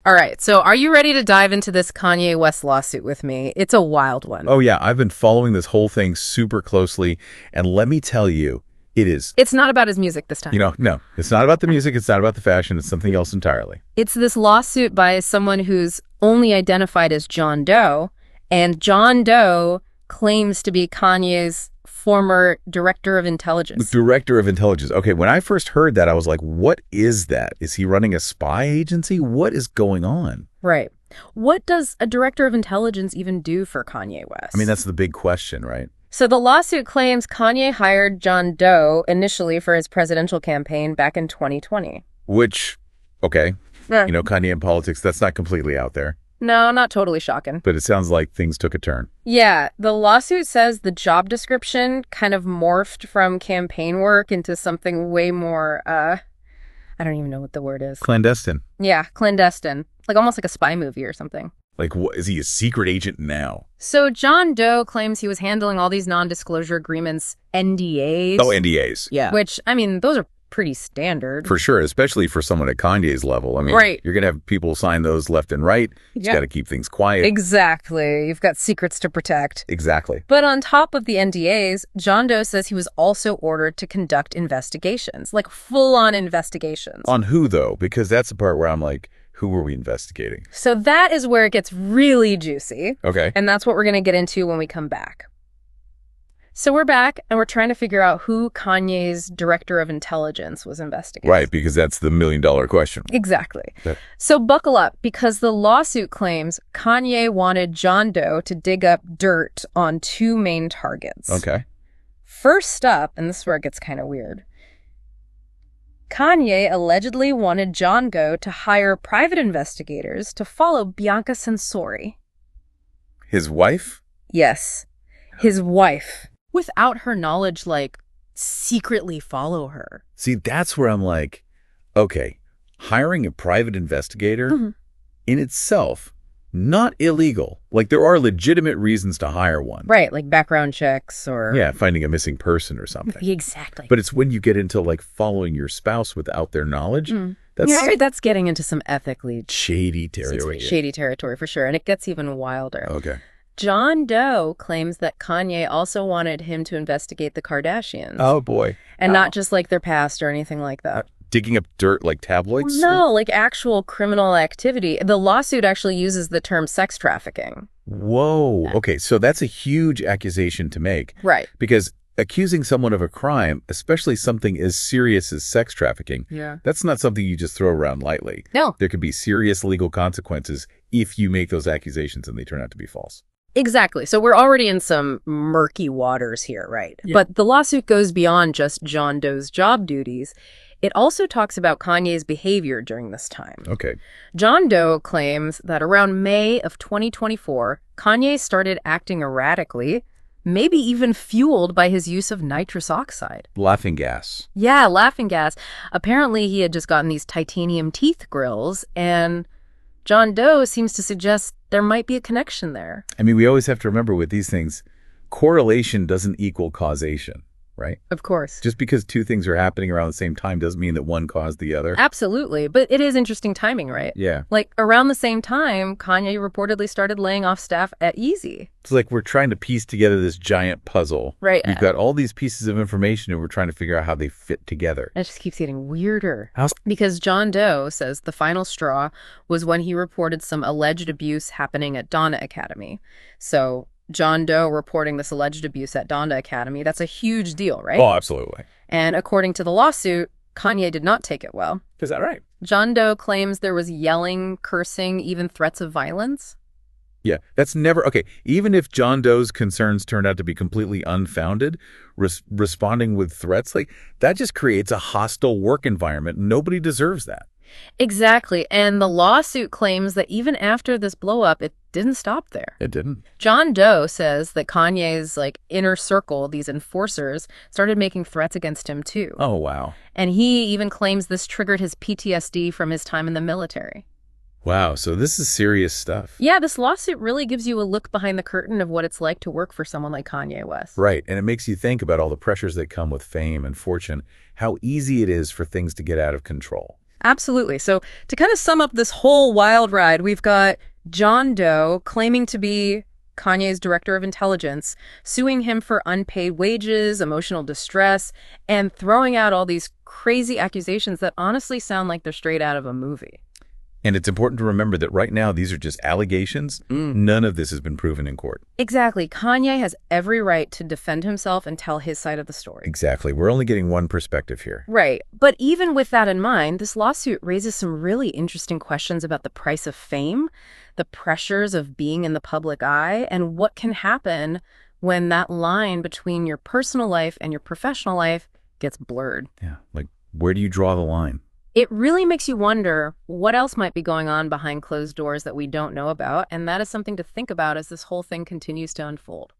All right, so are you ready to dive into this Kanye West lawsuit with me? It's a wild one. Oh, yeah. I've been following this whole thing super closely, and let me tell you, It's not about his music this time. No, it's not about the music. It's not about the fashion. It's something else entirely. It's this lawsuit by someone who's only identified as John Doe, and John Doe claims to be Kanye's former director of intelligence. Director of intelligence. Okay, when I first heard that, I was like, what is that? Is he running a spy agency? What is going on? Right. What does a director of intelligence even do for Kanye West? I mean, that's the big question, right? So the lawsuit claims Kanye hired John Doe initially for his presidential campaign back in 2020. Which, okay, Kanye in politics, that's not completely out there. No, not totally shocking. But it sounds like things took a turn. Yeah, the lawsuit says the job description kind of morphed from campaign work into something way more, I don't even know what the word is. Clandestine. Yeah, clandestine. Like almost like a spy movie or something. Like, what, is he a secret agent now? So John Doe claims he was handling all these non-disclosure agreements, NDAs. Oh, NDAs. Yeah. Which, I mean, those are pretty standard. For sure, especially for someone at Kanye's level. I mean, you're going to have people sign those left and right. He's got to keep things quiet. Exactly. You've got secrets to protect. Exactly. But on top of the NDAs, John Doe says he was also ordered to conduct investigations, like full-on investigations. On who, though? Because that's the part where I'm like, who were we investigating? So that is where it gets really juicy. Okay. And that's what we're going to get into when we come back. So we're back, and we're trying to figure out who Kanye's director of intelligence was investigating. Right, because that's the million-dollar question. Exactly. So buckle up, because the lawsuit claims Kanye wanted John Doe to dig up dirt on two main targets. Okay. First up, and this is where it gets kind of weird, Kanye allegedly wanted John Doe to hire private investigators to follow BIANCA Censori. His wife? Yes, his wife. Without her knowledge, like, secretly follow her. See, that's where I'm like, okay, hiring a private investigator in itself, not illegal. Like, there are legitimate reasons to hire one. Right, like background checks or... Yeah, finding a missing person or something. Exactly. But it's when you get into, like, following your spouse without their knowledge. That's getting into some ethically... shady territory. Shady territory, for sure. And it gets even wilder. Okay. John Doe claims that Kanye also wanted him to investigate the Kardashians. Oh, boy. And not just, like, their past or anything like that. Digging up dirt like tabloids? No, like actual criminal activity. The lawsuit actually uses the term sex trafficking. Whoa. Okay, so that's a huge accusation to make. Right. Because accusing someone of a crime, especially something as serious as sex trafficking, that's not something you just throw around lightly. No. There could be serious legal consequences if you make those accusations and they turn out to be false. Exactly. So we're already in some murky waters here, right? Yeah. But the lawsuit goes beyond just John Doe's job duties. It also talks about Kanye's behavior during this time. Okay. John Doe claims that around May of 2024, Kanye started acting erratically, maybe even fueled by his use of nitrous oxide. Laughing gas. Yeah, laughing gas. Apparently, he had just gotten these titanium teeth grills, and John Doe seems to suggest there might be a connection there. I mean, we always have to remember with these things, correlation doesn't equal causation, right? Of course. Just because two things are happening around the same time doesn't mean that one caused the other. Absolutely. But it is interesting timing, right? Yeah. Like, around the same time, Kanye reportedly started laying off staff at Yeezy. It's like we're trying to piece together this giant puzzle. Right. We've got all these pieces of information and we're trying to figure out how they fit together. It just keeps getting weirder. Because John Doe says the final straw was when he reported some alleged abuse happening at Donna Academy. So John Doe reporting this alleged abuse at Donna Academy, that's a huge deal, right? Oh, absolutely. And according to the lawsuit, Kanye did not take it well. Is that right? John Doe claims there was yelling, cursing, even threats of violence. Yeah, that's never... Okay, even if John Doe's concerns turned out to be completely unfounded, responding with threats, like, that just creates a hostile work environment. Nobody deserves that. Exactly. And the lawsuit claims that even after this blow-up, it didn't stop there. It didn't. John Doe says that Kanye's, like, inner circle, these enforcers, started making threats against him, too. Oh, wow. And he even claims this triggered his PTSD from his time in the military. Wow, so this is serious stuff. Yeah, this lawsuit really gives you a look behind the curtain of what it's like to work for someone like Kanye West. Right, and it makes you think about all the pressures that come with fame and fortune, how easy it is for things to get out of control. Absolutely. So to kind of sum up this whole wild ride, we've got John Doe claiming to be Kanye's director of intelligence, suing him for unpaid wages, emotional distress, and throwing out all these crazy accusations that honestly sound like they're straight out of a movie. And it's important to remember that right now, these are just allegations. None of this has been proven in court. Exactly. Kanye has every right to defend himself and tell his side of the story. Exactly. We're only getting one perspective here. Right. But even with that in mind, this lawsuit raises some really interesting questions about the price of fame, the pressures of being in the public eye, and what can happen when that line between your personal life and your professional life gets blurred. Yeah. Like, where do you draw the line? It really makes you wonder what else might be going on behind closed doors that we don't know about, and that is something to think about as this whole thing continues to unfold.